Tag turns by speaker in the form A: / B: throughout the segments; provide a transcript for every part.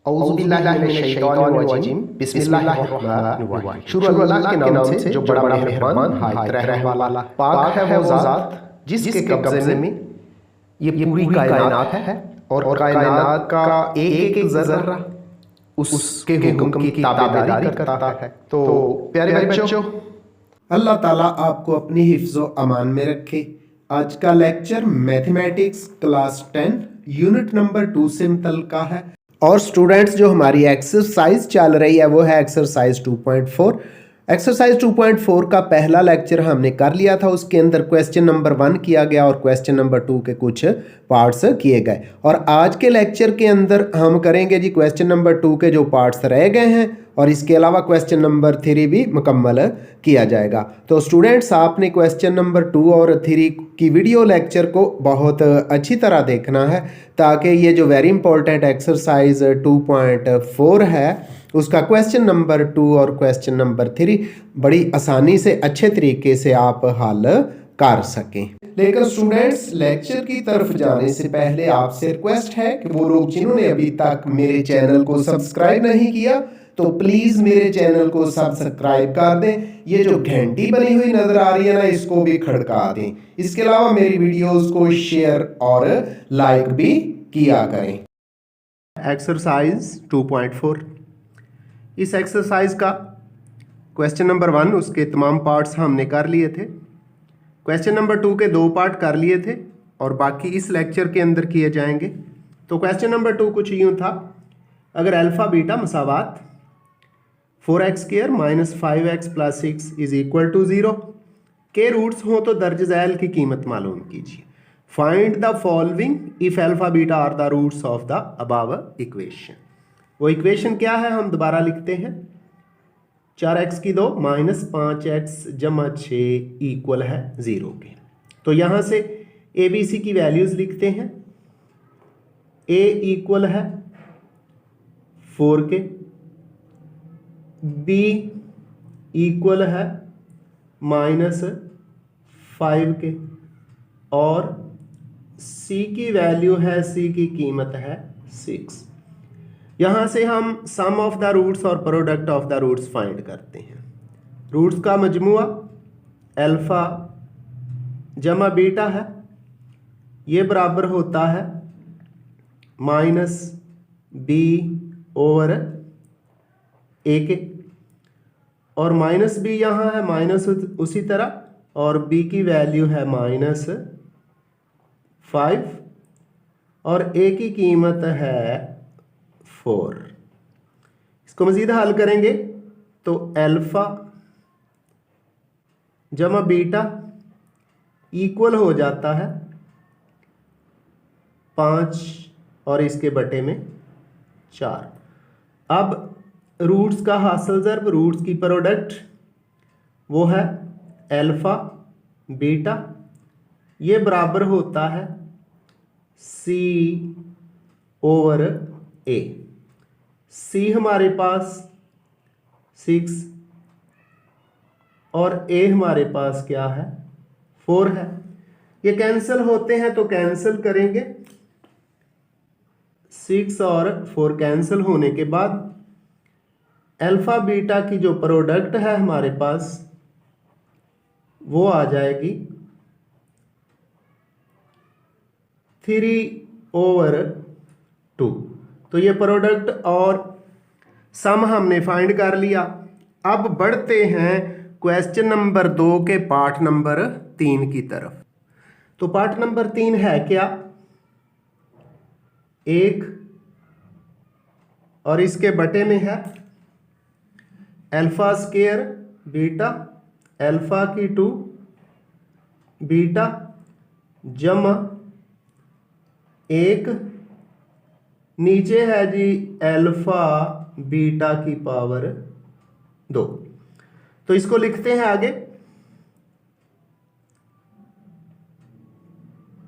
A: औज़ुबिल्लाहिमिनश्शैतानिर्रजीम बिस्मिल्लाहिर्रहमानिर्रहीम। शुरू अल्लाह के नाम से जो बड़ा मेहरबान हायत रहने वाला। पाक है वो ज़ात जिसके कब्ज़े में ये पूरी कायनात है और कायनात का एक एक ज़र्रा उसके हुक्म की ताबेदारी करता है। तो प्यारे बच्चों,
B: अल्लाह ताला आपको अपनी हिफ्ज़ो अमान में रखे। आज का lecture mathematics class 10 unit number 2 से मुतल्लिक़ है और स्टूडेंट्स जो हमारी एक्सरसाइज चल रही है वो है एक्सरसाइज 2.4। एक्सरसाइज 2.4 का पहला लेक्चर हमने कर लिया था, उसके अंदर क्वेश्चन नंबर 1 किया गया और क्वेश्चन नंबर 2 के कुछ पार्ट्स किए गए। और आज के लेक्चर के अंदर हम करेंगे जी क्वेश्चन नंबर 2 के जो पार्ट्स रह गए हैं और इसके अलावा क्वेश्चन नंबर 3 भी मुकम्मल किया जाएगा। तो स्टूडेंट्स आपने क्वेश्चन नंबर 2 और 3 की वीडियो लेक्चर को बहुत अच्छी तरह देखना है ताकि ये जो वेरी इंपॉर्टेंट एक्सरसाइज 2.4 है उसका क्वेश्चन नंबर 2 और क्वेश्चन नंबर 3 बड़ी आसानी से अच्छे तरीके से आप हल कर सकें। लेकिन स्टूडेंट्स लेक्चर की तरफ जाने से पहले आपसे रिक्वेस्ट है कि वो लोग जिन्होंने अभी तक मेरे चैनल को सब्सक्राइब नहीं किया तो प्लीज मेरे चैनल को सब्सक्राइब कर दें। ये जो घंटी बनी हुई नजर आ रही है ना, इसको भी खड़का दें। इसके अलावा मेरी वीडियोस को शेयर और लाइक भी किया करें। एक्सरसाइज 2.4, इस एक्सरसाइज का क्वेश्चन नंबर 1 उसके तमाम पार्ट्स हमने कर लिए थे। क्वेश्चन नंबर 2 के 2 पार्ट कर लिए थे और बाकी इस लेक्चर के अंदर किए जाएंगे। तो क्वेश्चन नंबर 2 कुछ यूँ था, अगर अल्फ़ा बीटा मसावात 4x² - 5x + 6 = 0 के रूट्स हों तो दर्ज ज़ैल की कीमत मालूम कीजिए। Find the following if alpha beta are the roots of the above equation. वो इक्वेशन क्या है हम दोबारा लिखते हैं। 4x² - 5x + 6 = 0 के। तो यहाँ से ABC की वैल्यूज़ लिखते हैं। A = 4 के, B = -5 के और C की वैल्यू है, C की कीमत है 6। यहाँ से हम सम ऑफ द रूट्स और product of the roots find करते हैं। रूट्स का मजमुआ अल्फ़ा जमा बीटा है, ये बराबर होता है -b/a के और -b यहाँ है माइनस उसी तरह और b की वैल्यू है -5 और a की कीमत है 4। इसको मज़ीद हल करेंगे तो अल्फ़ा जमा बीटा इक्वल हो जाता है 5 और इसके बटे में 4। अब रूट्स का हासिल ज़र्ब, रूट्स की प्रोडक्ट वो है अल्फ़ा बीटा, ये बराबर होता है C/A। C हमारे पास 6 और A हमारे पास क्या है 4 है। ये कैंसिल होते हैं तो कैंसिल करेंगे। 6 और 4 कैंसिल होने के बाद अल्फ़ा बीटा की जो प्रोडक्ट है हमारे पास वो आ जाएगी 3/2। तो ये प्रोडक्ट और सम हमने फाइंड कर लिया। अब बढ़ते हैं क्वेश्चन नंबर 2 के पार्ट नंबर 3 की तरफ। तो पार्ट नंबर 3 है क्या, 1 और इसके बटे में है α² बीटा अल्फ़ा की 2 बीटा जमा 1 नीचे है जी अल्फ़ा बीटा की पावर 2। तो इसको लिखते हैं आगे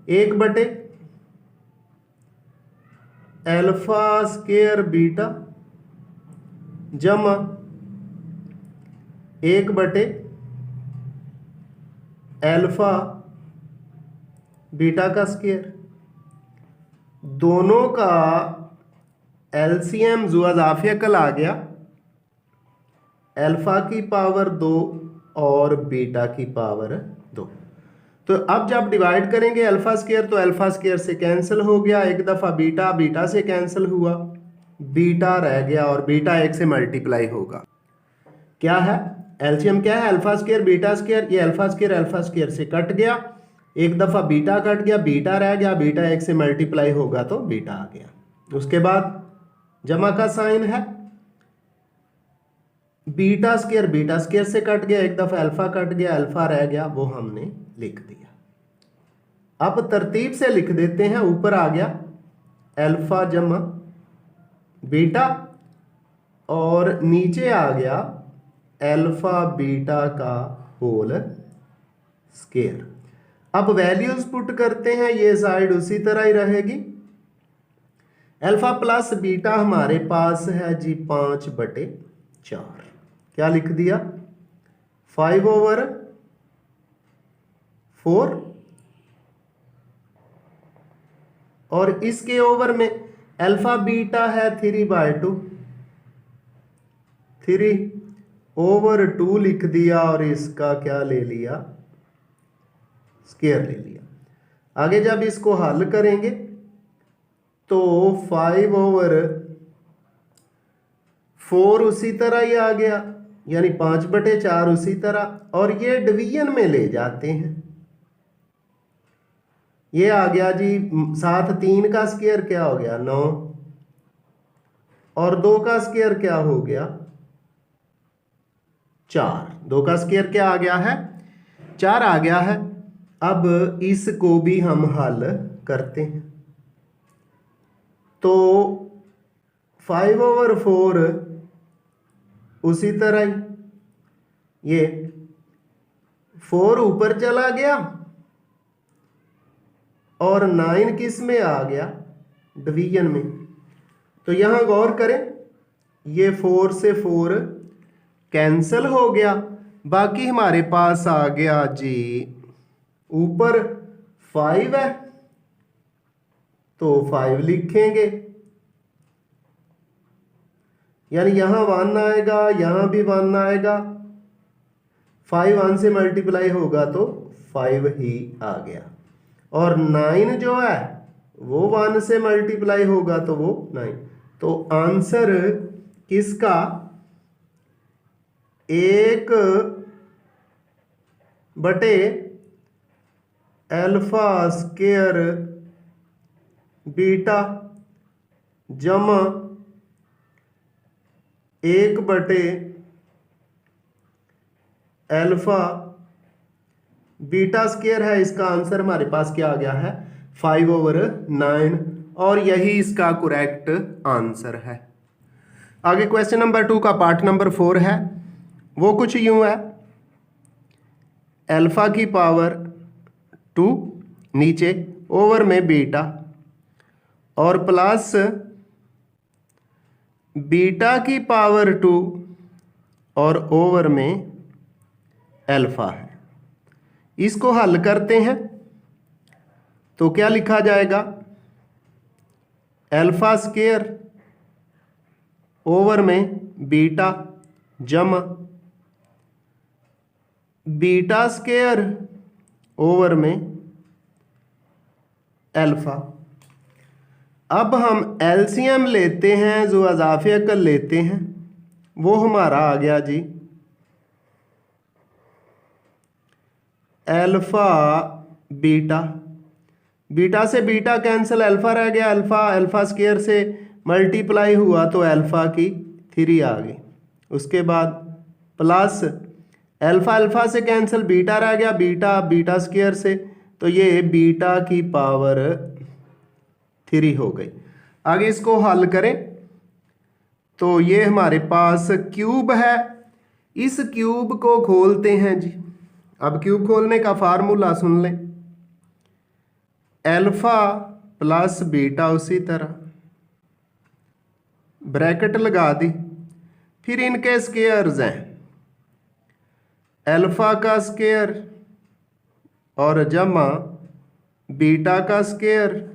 B: 1/α² बीटा जमा 1/α बीटा का स्क्वायर। दोनों का
A: एलसीएम जुआजाफिया कल आ गया अल्फा की पावर 2 और बीटा की पावर 2। तो अब जब डिवाइड करेंगे अल्फा स्क्वायर तो अल्फा स्क्वायर से कैंसिल हो गया, एक दफ़ा बीटा बीटा से कैंसिल हुआ, बीटा रह गया और बीटा 1 से मल्टीप्लाई होगा। क्या है एलसीएम, क्या है अल्फा स्क्वायर बीटा स्क्वायर, ये अल्फा स्क्वायर से कट गया, एक दफ़ा बीटा कट गया, बीटा रह गया, बीटा 1 से मल्टीप्लाई होगा तो बीटा आ गया। उसके बाद जमा का साइन है, बीटा स्क्वायर से कट गया, एक दफ़ा अल्फा कट गया, अल्फा रह गया, वो हमने लिख दिया। अब तरतीब से लिख देते हैं, ऊपर आ गया अल्फा जमा बीटा और नीचे आ गया अल्फा बीटा का होल स्क्वायर। अब वैल्यूज पुट करते हैं, ये साइड उसी तरह ही रहेगी। अल्फा प्लस बीटा हमारे पास है जी 5/4, क्या लिख दिया 5/4 और इसके ओवर में अल्फा बीटा है 3/2, 3/2 लिख दिया और इसका क्या ले लिया स्क्वायर ले लिया। आगे जब इसको हल करेंगे तो 5/4 उसी तरह ही आ गया, यानी 5/4 उसी तरह, और ये डिवीजन में ले जाते हैं, ये आ गया जी 7, 3 का स्क्वायर क्या हो गया 9 और 2 का स्क्वायर क्या हो गया 4, 2 का स्क्वायर क्या आ गया है 4 आ गया है। अब इसको भी हम हल करते हैं तो 5/4 उसी तरह ही, ये 4 ऊपर चला गया और 9 किस में आ गया डिवीजन में। तो यहां गौर करें, ये 4 से 4 कैंसिल हो गया, बाकी हमारे पास आ गया जी ऊपर 5 है तो 5 लिखेंगे, यानी यहां 1 आएगा, यहां भी 1 आएगा, 5 1 से मल्टीप्लाई होगा तो 5 ही आ गया, और 9 जो है वो 1 से मल्टीप्लाई होगा तो वो 9। तो आंसर किसका 1/अल्फा स्क्वायर बीटा जमा 1/अल्फा बीटा स्क्वायर है। इसका आंसर हमारे पास क्या आ गया है 5/9 और यही इसका करेक्ट आंसर है। आगे क्वेश्चन नंबर 2 का पार्ट नंबर 4 है, वो कुछ यूं है अल्फा की पावर 2 नीचे ओवर में बीटा और प्लस बीटा की पावर 2 और ओवर में अल्फा है। इसको हल करते हैं तो क्या लिखा जाएगा अल्फा स्क्वायर ओवर में बीटा जमा बीटा स्क्वायर ओवर में अल्फा। अब हम एलसीएम लेते हैं, जो अज़ाफ़े अकल लेते हैं, वो हमारा आ गया जी अल्फा बीटा, बीटा से बीटा कैंसिल, अल्फा रह गया, अल्फा स्क्वायर से मल्टीप्लाई हुआ तो अल्फा की 3 आ गई। उसके बाद प्लस अल्फा से कैंसिल, बीटा रह गया, बीटा स्क्वायर से, तो ये बीटा की पावर 3 हो गई। आगे इसको हल करें तो ये हमारे पास क्यूब है, इस क्यूब को खोलते हैं जी। अब क्यूब खोलने का फार्मूला सुन लें, अल्फा प्लस बीटा उसी तरह ब्रैकेट लगा दी, फिर इनके स्क्वायर्स हैं अल्फा का स्क्वायर और जमा बीटा का स्क्वायर,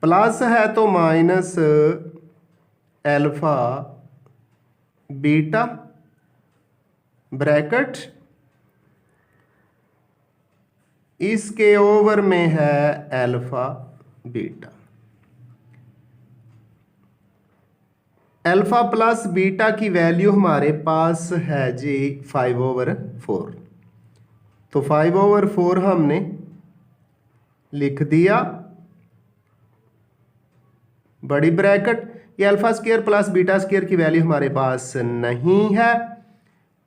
A: प्लस है तो माइनस
B: अल्फा बीटा ब्रैकेट इसके ओवर में है alpha beta. Alpha plus beta की वैल्यू हमारे पास है जी 5/4। तो 5/4 हमने लिख दिया बड़ी ब्रैकेट। ये alpha square plus beta square की वैल्यू हमारे पास नहीं है,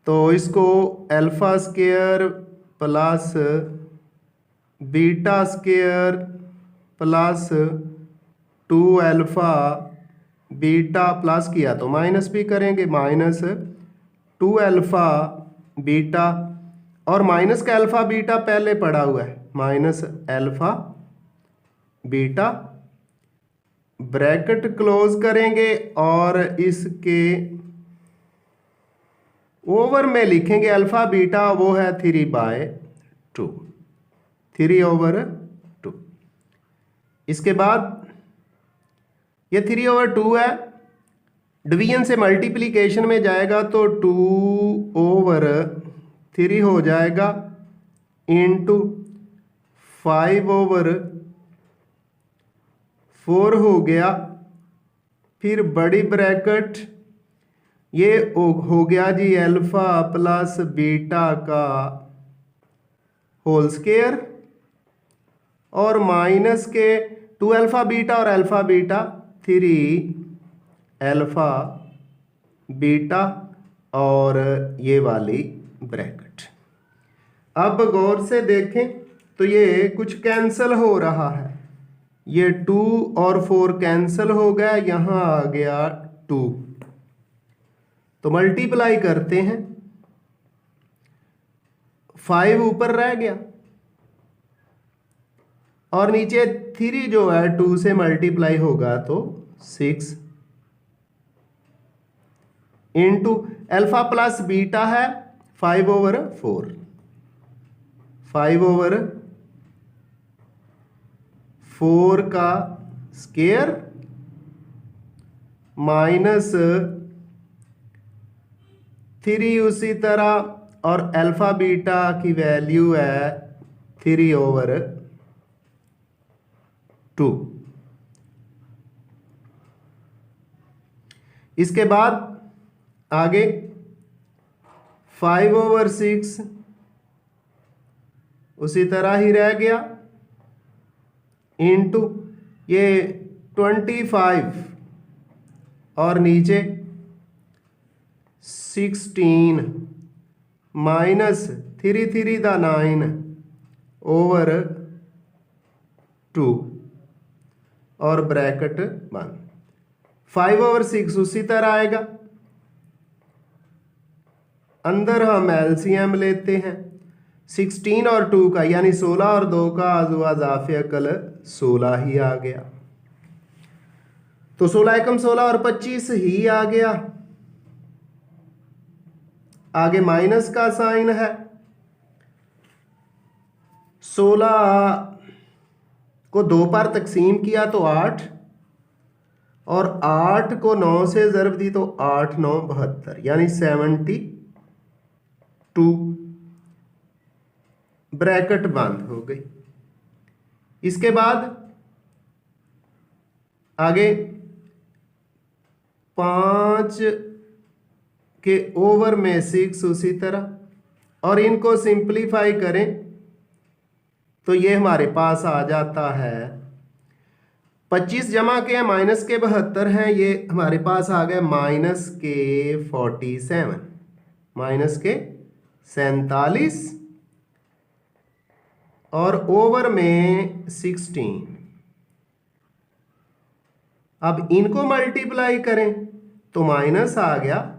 B: तो इसको alpha square plus beta square plus 2 alpha beta plus किया तो माइनस भी करेंगे, -2 अल्फा बीटा, और माइनस का अल्फा बीटा पहले पड़ा हुआ है, minus alpha beta bracket close करेंगे और इसके ओवर में लिखेंगे अल्फा बीटा, वो है 3/2, 3/2। इसके बाद ये 3/2 है, डिवीजन से मल्टीप्लिकेशन में जाएगा तो 2/3 हो जाएगा इंटू 5/4 हो गया। फिर बड़ी ब्रैकेट ये हो गया जी अल्फा प्लस बीटा का होल स्क्वायर, और माइनस के 2 अल्फा बीटा और अल्फा बीटा 3 अल्फा बीटा और ये वाली ब्रैकेट। अब गौर से देखें तो ये कुछ कैंसिल हो रहा है, ये 2 और 4 कैंसिल हो गया, यहाँ आ गया 2, तो मल्टीप्लाई करते हैं, 5 ऊपर रह गया और नीचे 3 जो है 2 से मल्टीप्लाई होगा तो 6 इंटू अल्फा प्लस बीटा है 5/4, 5/4 का स्क्वायर माइनस 3 उसी तरह, और अल्फा बीटा की वैल्यू है 3/2। इसके बाद आगे 5/6 उसी तरह ही रह गया इंटू ये 25 और नीचे 16 माइनस 3/9/2 और ब्रैकेट बंद। 5/6 उसी तरह आएगा, अंदर हम एलसीएम लेते हैं, 16 और 2 का यानी 16 और 2 का आज़ाफ़े अकल 16 ही आ गया, तो 16 एकम 16 और 25 ही आ गया। आगे माइनस का साइन है, 16 को 2 पर तकसीम किया तो 8, और 8 को 9 से ज़रब दी तो 8 9 72 यानी 72, ब्रैकेट बंद हो गई। इसके बाद आगे 5 के ओवर में 6 उसी तरह, और इनको सिंप्लीफाई करें तो ये हमारे पास आ जाता है 25 जमा के हैं माइनस के 72 हैं, ये हमारे पास आ गए माइनस के 47, माइनस के 47 और ओवर में 16। अब इनको मल्टीप्लाई करें तो माइनस आ गया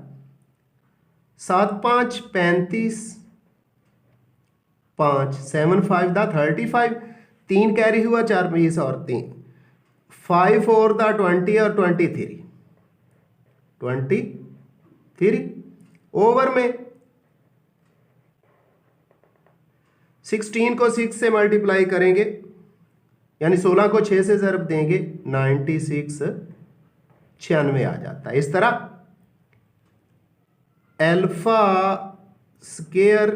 B: 7 5 35, 5 7 5 दा 35, 3 कैरी हुआ 4 20 और 3 5 4 दा 20 और 23 ओवर में 16 को 6 से मल्टीप्लाई करेंगे यानी 16 को 6 से ज़रब देंगे 96
A: 96 आ जाता है। इस तरह alpha square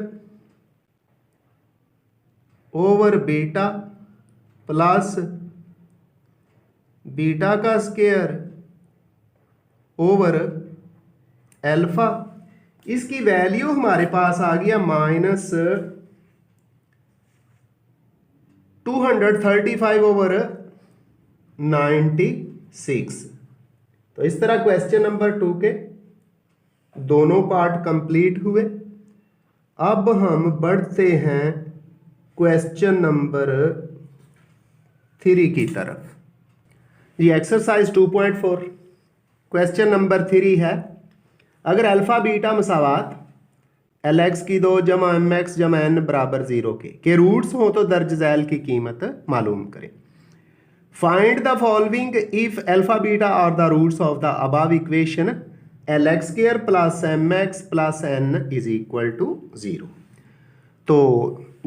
A: over beta plus beta का स्केयर ओवर अल्फा, इसकी वैल्यू हमारे पास आ गया -235/96। तो इस तरह क्वेश्चन नंबर 2 के दोनों पार्ट कंप्लीट हुए। अब हम बढ़ते हैं क्वेश्चन नंबर 3 की तरफ। जी एक्सरसाइज 2.4 क्वेश्चन नंबर 3 है, अगर अल्फा बीटा मसावात LX की 2 जमा MX जमा N बराबर 0 के रूट्स हो तो दर्ज झैल की कीमत मालूम करें। Find the following if alpha beta are the roots of the above equation LX square plus MX plus N is equal to 0। तो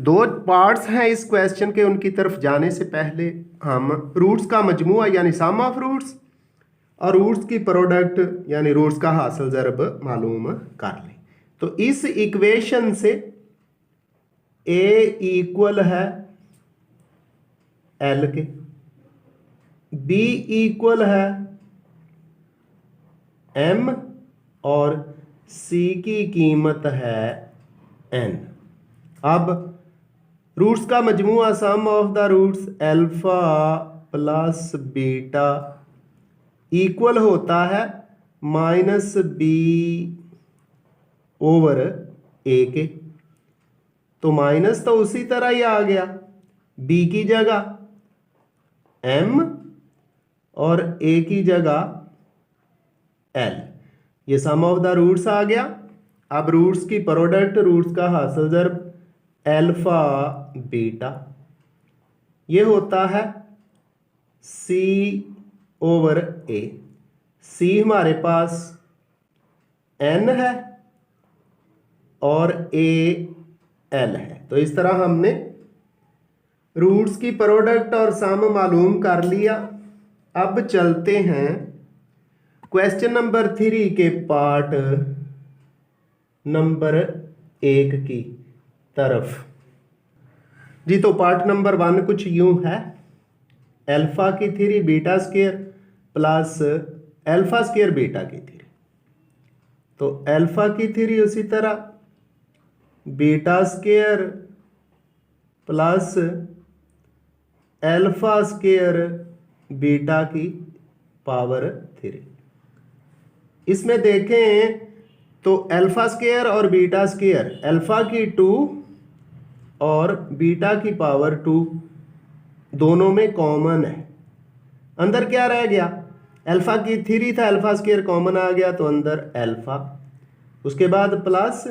A: दो पार्ट्स हैं इस क्वेश्चन के, उनकी तरफ जाने से पहले हम रूट्स का मजमुआ यानी सम ऑफ रूट्स और रूट्स की प्रोडक्ट यानी रूट्स का हासिल ज़रब मालूम कर लें। तो इस इक्वेशन से a इक्वल है L के, b इक्वल है m और c की कीमत है n। अब रूट्स का मजमुआ sum of the roots alpha plus beta equal होता है -b ओवर a के। तो माइनस तो उसी तरह ही आ गया, b की जगह m और a की जगह l, ये सम ऑफ द रूट्स आ गया। अब रूट्स की प्रोडक्ट रूट्स का हासिल ज़रब अल्फा बीटा, ये होता है c ओवर a। c हमारे पास n है और a l है। तो इस तरह हमने रूट्स की प्रोडक्ट और सम मालूम कर लिया। अब चलते हैं क्वेश्चन नंबर 3 के पार्ट नंबर 1 की तरफ। जी तो पार्ट नंबर 1 कुछ यूं है, अल्फा की theory beta square plus alpha square beta की थ्योरी। तो अल्फा की थ्योरी उसी तरह beta square plus alpha square beta की पावर 3। इसमें देखें तो अल्फा स्क्वायर और बीटा स्क्वायर अल्फा की 2 और बीटा की पावर 2 दोनों में कॉमन है। अंदर क्या रह गया, अल्फा की 3 था, अल्फा स्क्वायर कॉमन आ गया तो अंदर अल्फा, उसके बाद प्लस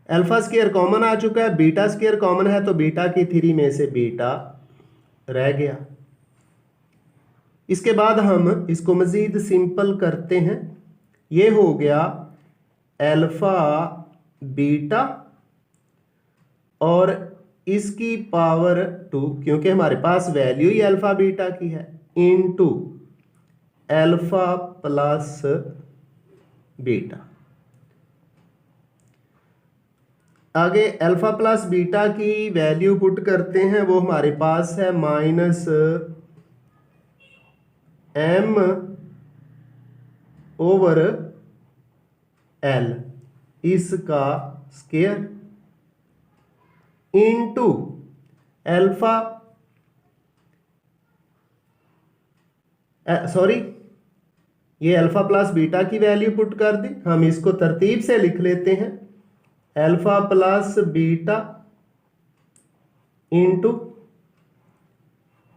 A: अल्फा स्क्वायर कॉमन आ चुका है, बीटा स्क्वायर कॉमन है तो बीटा की 3 में से बीटा रह गया। इसके बाद हम इसको मजीद सिंपल करते हैं, ये हो गया अल्फा बीटा और इसकी पावर 2, क्योंकि हमारे पास वैल्यू ही अल्फा बीटा की है, इनटू अल्फा प्लस बीटा। आगे अल्फा प्लस बीटा की वैल्यू पुट करते हैं, वो हमारे पास है -m ओवर l इसका स्क्वायर इनटू अल्फा सॉरी ये अल्फा प्लस बीटा की वैल्यू पुट कर दी। हम इसको तरतीब से लिख लेते हैं, alpha plus beta into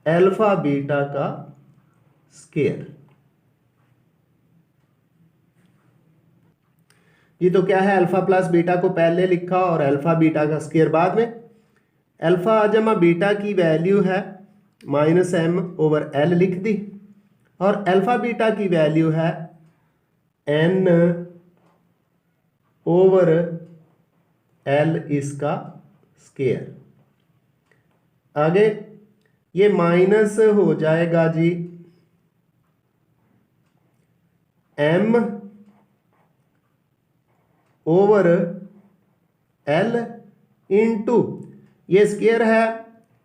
A: alpha beta का स्क्वायर। ये तो क्या है, अल्फा प्लस बीटा को पहले लिखा और अल्फा बीटा का स्क्वायर बाद में। अल्फा जमा बीटा की वैल्यू है -m ओवर l लिख दी और अल्फा बीटा की वैल्यू है n ओवर l इसका स्क्वायर। आगे ये माइनस हो जाएगा जी m ओवर l इंटू ये स्केयर है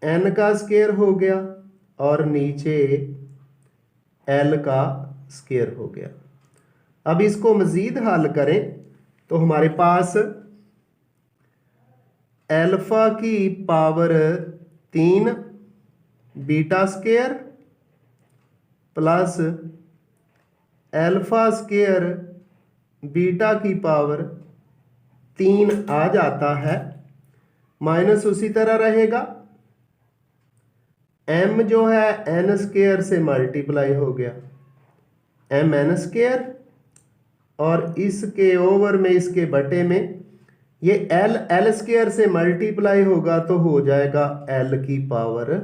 A: n का स्केयर हो गया और नीचे l का स्केयर हो गया। अब इसको मज़ीद हल करें तो हमारे पास अल्फ़ा की power 3 beta square plus alpha square beta की पावर 3 आ जाता है, माइनस उसी तरह रहेगा। m जो है n स्केयर से मल्टीप्लाई हो गया, m n स्केयर, और इसके ओवर में इसके बटे में ये l स्केयर से मल्टीप्लाई होगा तो हो जाएगा l की पावर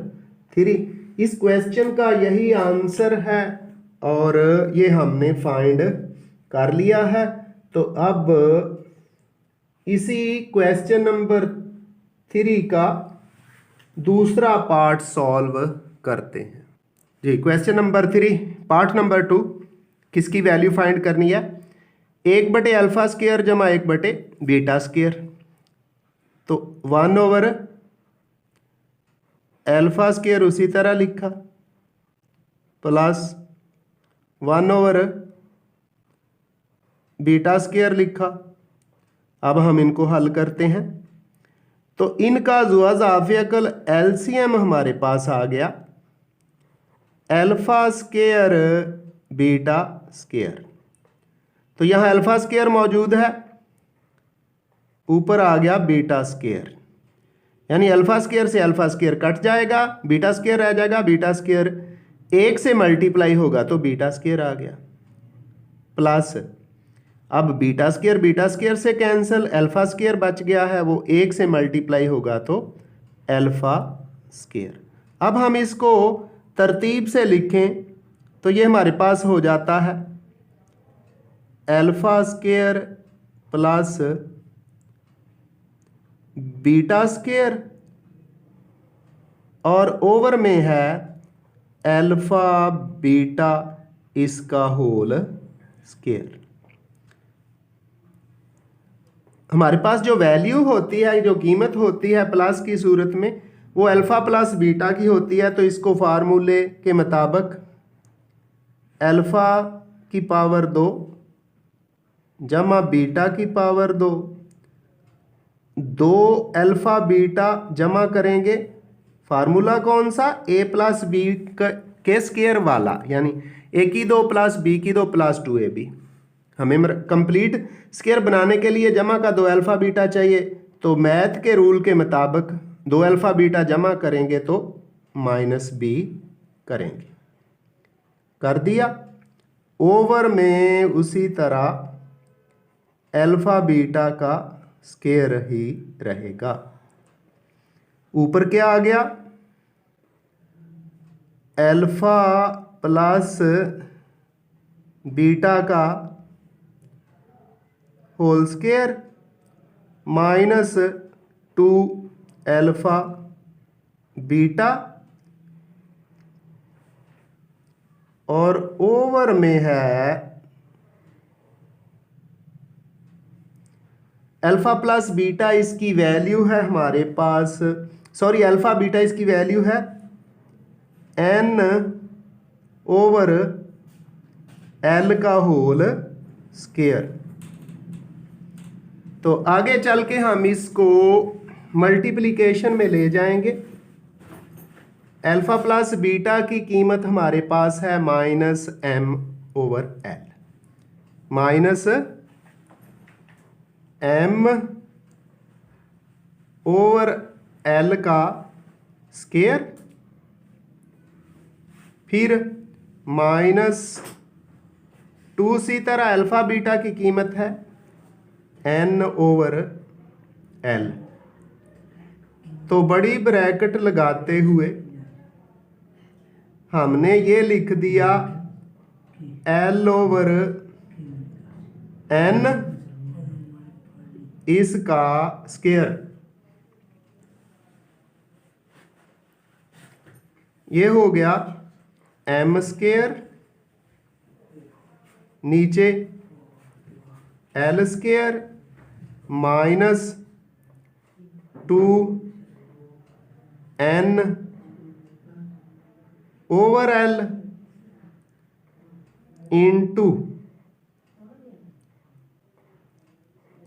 A: 3। इस क्वेश्चन का यही आंसर है और ये हमने फाइंड कर लिया है। तो अब इसी क्वेश्चन नंबर 3 का दूसरा पार्ट सॉल्व करते हैं जी। क्वेश्चन नंबर 3 पार्ट नंबर 2, किसकी वैल्यू फाइंड करनी है? 1 बटे अल्फ़ा स्केयर जमा 1 बटे बीटा स्केयर, तो 1 ओवर अल्फ़ा स्केयर उसी तरह लिखा प्लस 1 ओवर बीटा स्केयर लिखा। अब हम इनको हल करते हैं तो इनका जो इज़ाफ़ियकल एलसीएम हमारे पास आ गया अल्फ़ा स्केयर बीटा स्केयर। तो यहाँ अल्फ़ा स्केयर मौजूद है, ऊपर आ गया बीटा स्केयर, यानी अल्फ़ा स्केयर से अल्फ़ा स्केयर कट जाएगा, बीटा स्केयर रह जाएगा। बीटा स्केयर 1 से मल्टीप्लाई होगा तो बीटा स्केयर आ गया, प्लस अब बीटा स्केयर से कैंसिल, अल्फ़ा स्केयर बच गया है, वो 1 से मल्टीप्लाई होगा तो अल्फ़ा स्केयर। अब हम इसको तरतीब से लिखें तो ये हमारे पास हो जाता है alpha square plus beta square और ओवर में है अल्फ़ा बीटा इसका होल स्केयर। हमारे पास जो वैल्यू होती है, जो कीमत होती है प्लस की सूरत में, वो अल्फ़ा प्लस बीटा की होती है। तो इसको फार्मूले के मुताबिक अल्फ़ा की पावर 2 जमा बीटा की पावर 2 अल्फ़ा बीटा जमा करेंगे, फार्मूला कौन सा? a प्लस बी के स्केयर वाला, यानी a की 2 प्लस b की 2 प्लस 2ab। हमें कंप्लीट स्केयर बनाने के लिए जमा का 2 अल्फ़ा बीटा चाहिए, तो मैथ के रूल के मुताबिक 2 अल्फ़ा बीटा जमा करेंगे तो माइनस b करेंगे, कर दिया। ओवर में उसी तरह अल्फ़ा बीटा का स्केयर ही रहेगा। ऊपर क्या आ गया? अल्फ़ा प्लस बीटा का whole square minus 2 alpha beta, और ओवर में है अल्फ़ा प्लस बीटा, इसकी वैल्यू है हमारे पास, सॉरी अल्फ़ा बीटा इसकी वैल्यू है n ओवर l का होल स्केयर। तो आगे चल के हम इसको मल्टीप्लिकेशन में ले जाएंगे। अल्फ़ा प्लस बीटा की कीमत हमारे पास है minus m over l, minus m over l का स्केयर, फिर माइनस 2 सी तरह अल्फ़ा बीटा की कीमत है n ओवर l। तो बड़ी ब्रैकेट लगाते हुए हमने ये लिख दिया l ओवर n इसका स्केयर, ये हो गया m स्केयर
C: नीचे L square minus 2n over L into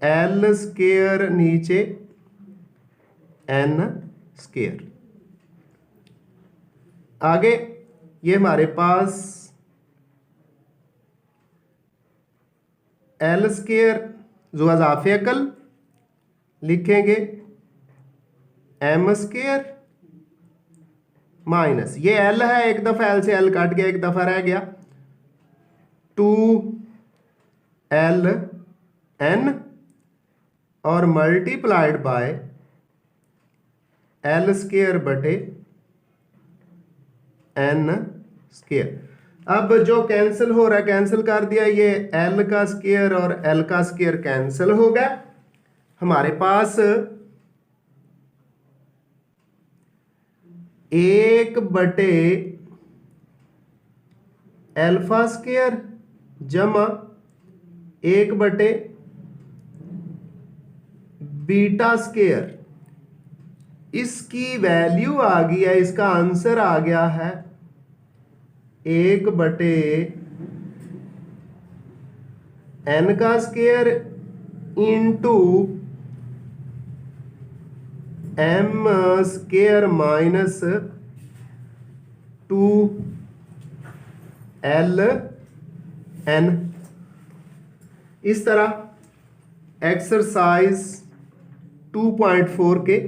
C: L square नीचे n स्केयर। आगे ये हमारे पास एल स्केयर जो अज़ाफ़े अकल लिखेंगे एम स्केयर माइनस ये एल है, एक दफ़ा एल से एल काट गया, एक दफ़ा रह गया 2ln और मल्टीप्लाइड बाय एल स्केयर बटे n स्केयर। अब जो कैंसिल हो रहा है कैंसिल कर दिया, ये एल का स्केयर और एल का स्केयर कैंसिल हो गया। हमारे पास 1 एल्फा स्केयर जमा 1 बीटा स्केयर, इसकी वैल्यू आ गई है, इसका आंसर आ गया है 1/n का square into m square minus 2ln। इस तरह एक्सरसाइज 2.4 के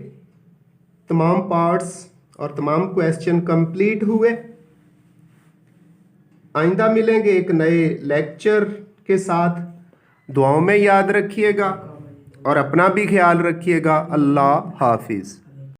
C: तमाम पार्ट्स और तमाम क्वेश्चन कंप्लीट हुए। आइंदा मिलेंगे एक नए लेक्चर के साथ। दुआओं में याद रखिएगा और अपना भी ख्याल रखिएगा। अल्लाह हाफिज़।